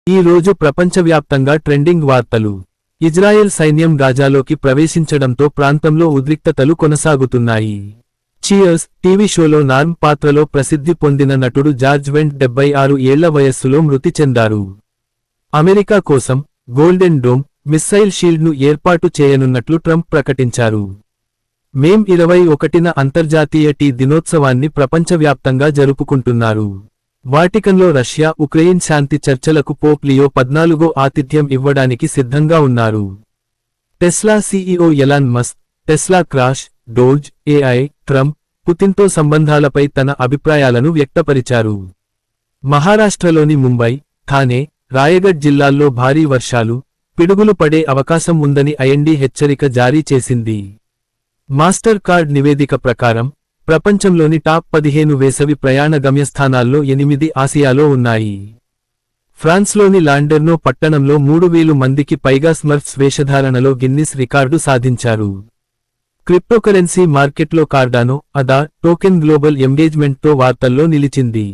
ఈ రోజు ప్రపంచవ్యాప్తంగా ట్రెండింగ్ వార్తలు. ఇజ్రాయెల్ సైన్యం గాజాలోకి ప్రవేశించడంతో ప్రాంతంలో ఉద్రిక్తతలు కొనసాగుతున్నాయి. చియర్స్ టీవీ షోలో నార్మ్ పాత్రలో ప్రసిద్ధి పొందిన నటుడు జార్జ్ వెంట్ 76 ఏళ్ల వయస్సులో మృతి చెందారు. అమెరికా కోసం గోల్డెన్ డోమ్ మిస్సైల్ షీల్డ్ను ఏర్పాటు చేయనున్నట్లు ట్రంప్ ప్రకటించారు. మే 21న అంతర్జాతీయ టీ దినోత్సవాన్ని ప్రపంచవ్యాప్తంగా జరుపుకుంటున్నారు. వాటికన్లో రష్యా ఉక్రెయిన్ శాంతి చర్చలకు పోప్ లియో 14 ఆతిథ్యం ఇవ్వడానికి సిద్ధంగా ఉన్నారు. Tesla CEO Elon Musk Tesla crash, DOGE, AI, Trump, పుతిన్తో సంబంధాలపై తన అభిప్రాయాలను వ్యక్తపరిచారు. మహారాష్ట్రలోని ముంబై, థానే, రాయగఢ్ జిల్లాల్లో భారీ వర్షాలు, పిడుగులు పడే అవకాశం ఉందని ఐఎండీ హెచ్చరిక జారీ చేసింది. మాస్టర్ కార్డ్ నివేదిక ప్రకారం ప్రపంచంలోని టాప్ 15 వేసవి ప్రయాణ గమ్యస్థానాల్లో 8 ఆసియాలో ఉన్నాయి. ఫ్రాన్స్లోని లాండెర్నో పట్టణంలో 3000 మందికి పైగా స్మర్ఫ్స్ వేషధారణలో గిన్నిస్ రికార్డు సాధించారు. క్రిప్టోకరెన్సీ మార్కెట్లో కార్డానో, అదా టోకెన్ గ్లోబల్ ఎంగేజ్మెంట్తో వార్తల్లో నిలిచింది.